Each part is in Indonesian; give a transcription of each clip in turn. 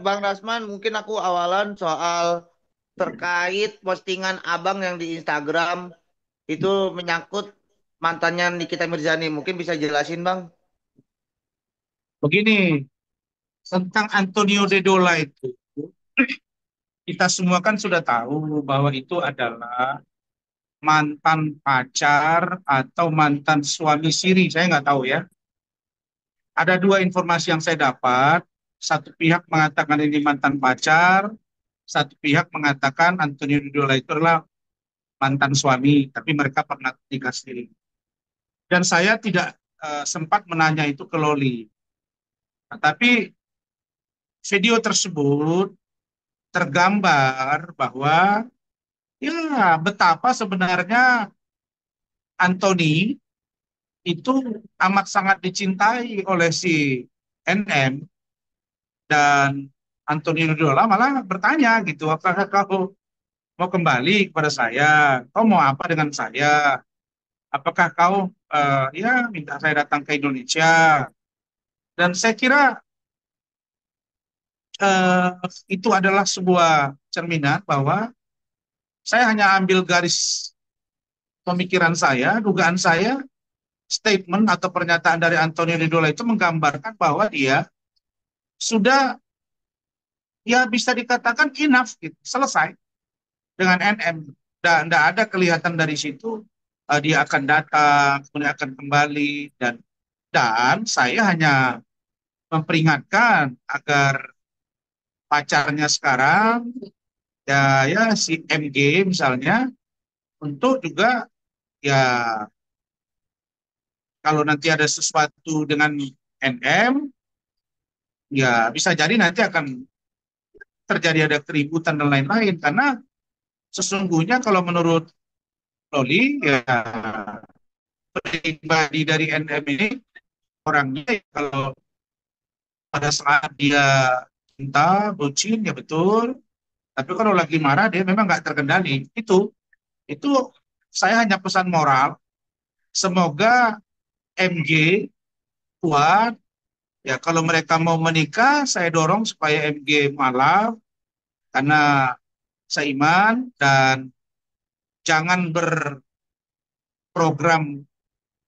Bang Rasman, mungkin aku awalan soal terkait postingan Abang yang di Instagram itu menyangkut mantannya Nikita Mirzani. Mungkin bisa jelasin, Bang? Begini, tentang Antonio De Dola itu, kita semua kan sudah tahu bahwa itu adalah mantan pacar atau mantan suami siri, saya nggak tahu ya. Ada dua informasi yang saya dapat, satu pihak mengatakan ini mantan pacar, satu pihak mengatakan Antonio De Dola itu adalah mantan suami, tapi mereka pernah nikah siri. Dan saya tidak sempat menanya itu ke Loli. Nah, tapi video tersebut tergambar bahwa ya, betapa sebenarnya Anthony itu amat sangat dicintai oleh si NM dan Anthony Nudola malah bertanya gitu, apakah kau mau kembali kepada saya? Kau mau apa dengan saya? Apakah kau ya minta saya datang ke Indonesia? Dan saya kira eh, itu adalah sebuah cerminan bahwa saya hanya ambil garis pemikiran saya, dugaan saya, statement atau pernyataan dari Antonio Dola itu menggambarkan bahwa dia sudah ya bisa dikatakan enough gitu, selesai dengan NM. Dan tidak ada kelihatan dari situ dia akan datang, kemudian akan kembali dan saya hanya memperingatkan agar pacarnya sekarang ya si MG misalnya untuk juga ya kalau nanti ada sesuatu dengan NM ya bisa jadi nanti akan terjadi ada keributan dan lain-lain karena sesungguhnya kalau menurut Loli ya pribadi dari NM ini orangnya ya, kalau pada saat dia cinta bucin ya betul, tapi kalau lagi marah dia memang nggak terkendali. Itu saya hanya pesan moral, semoga MG kuat ya. Kalau mereka mau menikah saya dorong supaya MG malah karena seiman dan jangan berprogram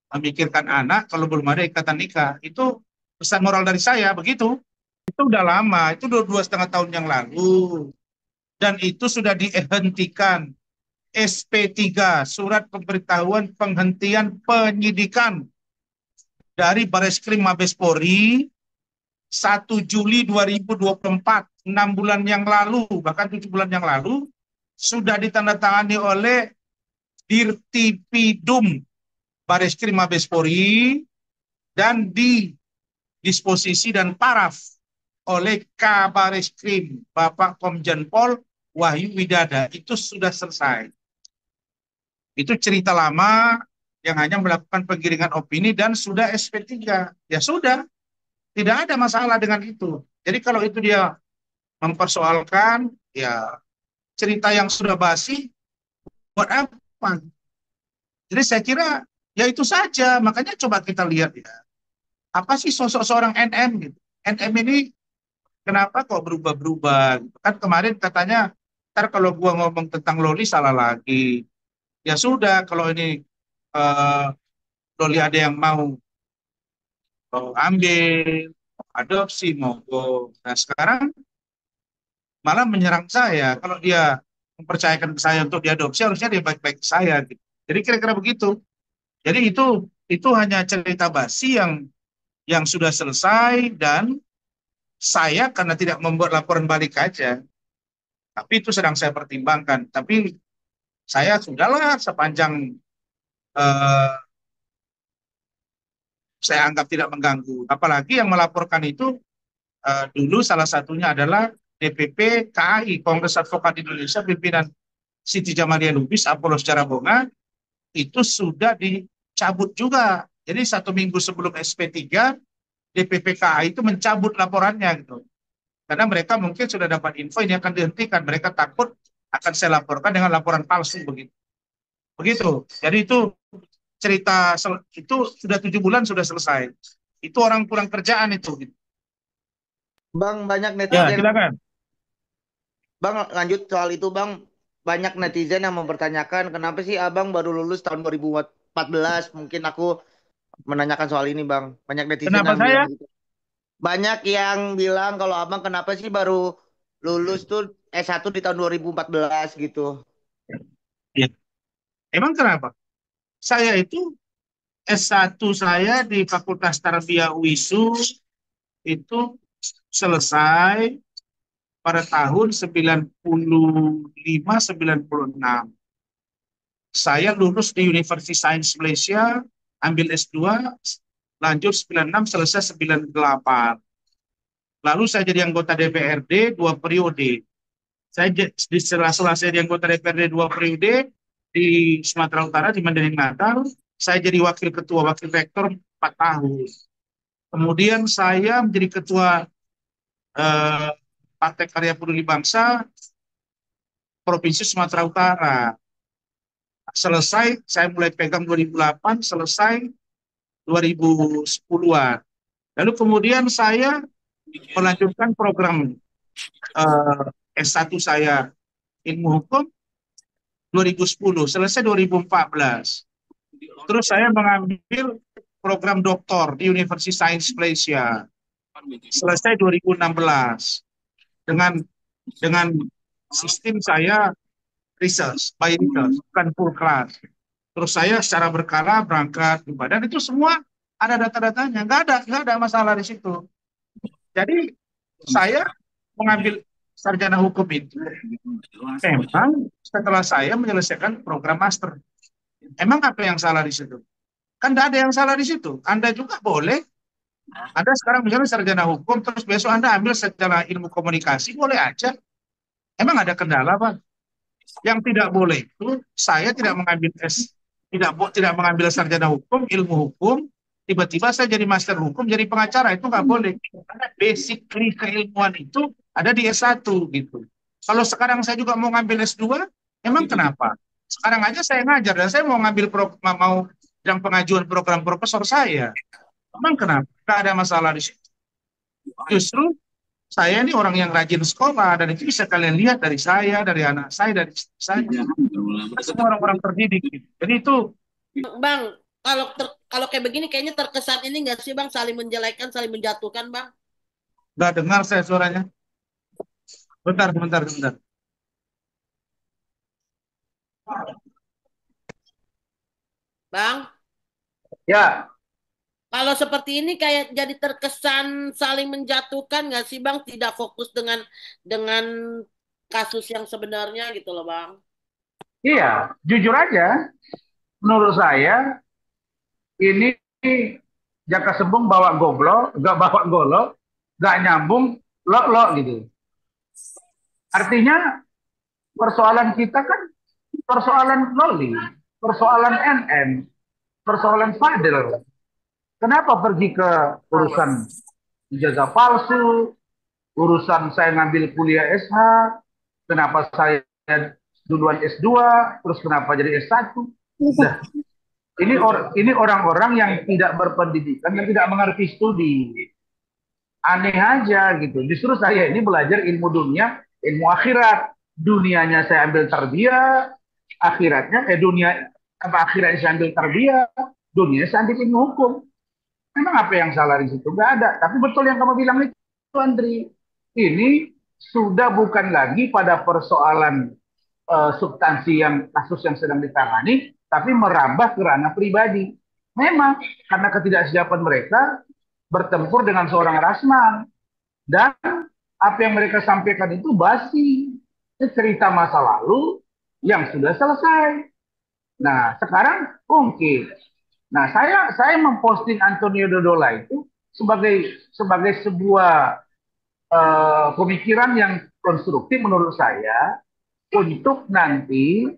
memikirkan anak kalau belum ada ikatan nikah. Itu pesan moral dari saya begitu. Itu udah lama, itu 2,5 tahun yang lalu. Dan itu sudah dihentikan. SP3, Surat Pemberitahuan Penghentian Penyidikan dari Bareskrim Mabes Polri 1 Juli 2024, 6 bulan yang lalu, bahkan 7 bulan yang lalu, sudah ditandatangani oleh Dirtipidum Bareskrim Mabes Polri dan didisposisi dan paraf oleh Kabareskrim Bapak Komjen Pol Wahyu Widada. Itu sudah selesai. Itu cerita lama yang hanya melakukan penggiringan opini dan sudah SP3. Ya sudah, tidak ada masalah dengan itu. Jadi kalau itu dia mempersoalkan ya cerita yang sudah basi buat apa? Jadi saya kira ya itu saja. Makanya coba kita lihat ya. Apa sih sosok seorang NM gitu? NM ini kenapa kok berubah-berubah gitu? Kan kemarin katanya ntar kalau gua ngomong tentang Loli salah lagi. Ya sudah kalau ini eh, Loli ada yang mau ambil, adopsi, monggo. Nah sekarang malah menyerang saya. Kalau dia mempercayakan ke saya untuk diadopsi, harusnya dia baik-baik ke saya. Gitu. Jadi kira-kira begitu. Jadi itu hanya cerita basi yang sudah selesai dan saya karena tidak membuat laporan balik aja. Tapi itu sedang saya pertimbangkan. Tapi saya sudahlah sepanjang eh, saya anggap tidak mengganggu. Apalagi yang melaporkan itu dulu salah satunya adalah DPP KAI, Kongres Advokat Indonesia, pimpinan Siti Jamalia Lubis, Apollos Jarabonga, itu sudah dicabut juga. Jadi 1 minggu sebelum SP3, DPP KAI itu mencabut laporannya gitu. Karena mereka mungkin sudah dapat info ini akan dihentikan. Mereka takut akan saya laporkan dengan laporan palsu begitu. Begitu. Jadi itu cerita itu sudah 7 bulan sudah selesai. Itu orang kurang kerjaan itu. Gitu. Bang, banyak Ya, netizen. silakan. Bang, lanjut soal itu, Bang. Banyak netizen yang mempertanyakan kenapa sih Abang baru lulus tahun 2014. Mungkin aku menanyakan soal ini, Bang. Banyak netizen Kenapa yang bilang saya? gitu. Banyak yang bilang kalau Abang kenapa sih baru lulus tuh S1 di tahun 2014 gitu. Ya, emang kenapa? Saya itu S1 saya di Fakultas Tarbiyah UISU itu selesai pada tahun 95-96. Saya lulus di University Science Malaysia, ambil S2, lanjut 96, selesai 98. Lalu saya jadi anggota DPRD 2 periode. Saya di sela-sela saya jadi anggota DPRD 2 periode di Sumatera Utara di Mandaling Natal, saya jadi wakil rektor 4 tahun. Kemudian saya menjadi ketua eh, Partai Karya Peduli Bangsa Provinsi Sumatera Utara. Selesai, saya mulai pegang 2008, selesai 2010-an. Lalu kemudian saya melanjutkan program eh, S1 saya ilmu hukum 2010, selesai 2014. Terus saya mengambil program doktor di University Science Malaysia, selesai 2016 dengan dengan sistem saya research, by research, bukan full class. Terus saya secara berkala berangkat ke badan itu semua ada data-datanya, nggak ada masalah di situ. Jadi saya mengambil sarjana hukum itu memang setelah saya menyelesaikan program master. Emang apa yang salah di situ? Kan tidak ada yang salah di situ. Anda juga boleh. Anda sekarang misalnya sarjana hukum, terus besok Anda ambil secara ilmu komunikasi, boleh aja. Emang ada kendala, Pak? Yang tidak boleh itu saya tidak mengambil tidak mengambil sarjana hukum, ilmu hukum, tiba-tiba saya jadi master hukum, jadi pengacara, itu nggak boleh. Karena basically keilmuan itu ada di S1 gitu. Kalau sekarang saya juga mau ngambil S2, emang kenapa? Sekarang aja saya ngajar dan saya mau ngambil mau yang pengajuan program profesor saya. Emang kenapa? Nggak ada masalah di situ. Justru saya ini orang yang rajin sekolah dan itu bisa kalian lihat dari saya, dari anak saya, dari istri saya. Kita semua orang-orang terdidik gitu. Jadi itu Bang, kalau kayak begini kayaknya terkesan ini nggak sih Bang saling menjelekan, saling menjatuhkan Bang? nggak dengar saya suaranya. Bentar, bentar, bentar. Bang, Ya, kalau seperti ini kayak jadi terkesan saling menjatuhkan nggak sih Bang? Tidak fokus dengan kasus yang sebenarnya gitu loh Bang. Iya, jujur aja, menurut saya ini Jaka Sembung bawa goblo, gak bawa golo, gak nyambung, lo gitu. Artinya persoalan kita kan persoalan loli, persoalan NM, persoalan Fadil. Kenapa pergi ke urusan ijazah palsu, urusan saya ngambil kuliah SH, kenapa saya duluan S2, terus kenapa jadi S1? Nah, ini orang-orang yang tidak berpendidikan dan tidak mengerti studi. Aneh aja gitu. Justru saya ini belajar ilmu dunia, ilmu akhirat. Dunianya saya ambil tarbiyah, akhiratnya dunia apa akhiratnya saya ambil tarbiyah, dunia saya ambil ilmu hukum. Memang apa yang salah di situ? Nggak ada. Tapi betul yang kamu bilang itu, Andri. Ini sudah bukan lagi pada persoalan substansi yang kasus yang sedang ditangani, tapi merambah ke ranah pribadi. Memang karena ketidaksiapan mereka bertempur dengan seorang Rasman dan apa yang mereka sampaikan itu basi. Itu cerita masa lalu yang sudah selesai. Nah, sekarang mungkin. Nah, saya memposting Antonio Dodola itu sebagai sebuah pemikiran yang konstruktif menurut saya untuk nanti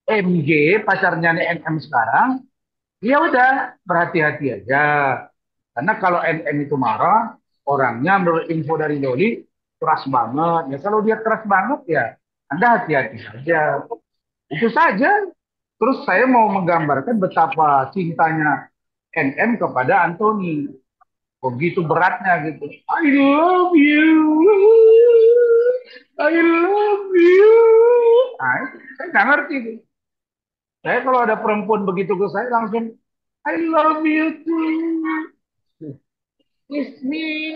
MG pacarnya NM sekarang, ya udah berhati-hati aja. Karena kalau NM itu marah, orangnya menurut info dari Doli keras banget. Ya kalau dia keras banget ya Anda hati-hati saja. Itu saja. Terus saya mau menggambarkan betapa cintanya NM kepada Anthony. Begitu beratnya gitu. I love you. I love you. Nah, saya nggak ngerti itu. Saya kalau ada perempuan begitu ke saya langsung I love you too. Kiss me.